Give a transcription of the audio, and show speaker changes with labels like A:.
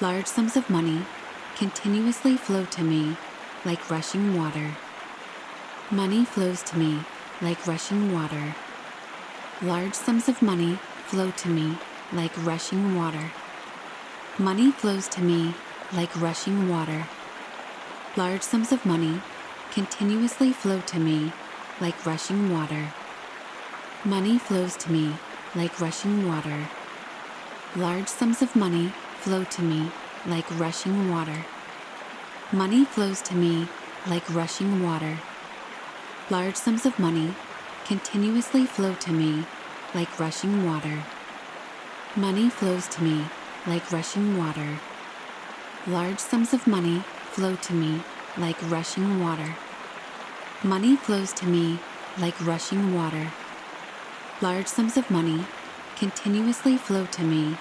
A: Large sums of money continuously flow to me like rushing water. Money flows to me like rushing water. Large sums of money flow to me like rushing water. Money flows to me like rushing water. Large sums of money continuously flow to me like rushing water. Money flows to me like rushing water. Large sums of money flow to me like rushing water. Money flows to me like rushing water. Large sums of money continuously flow to me like rushing water. Money flows to me like rushing water. Large sums of money flow to me like rushing water. Money flows to me like rushing water. Large sums of money continuously flow to me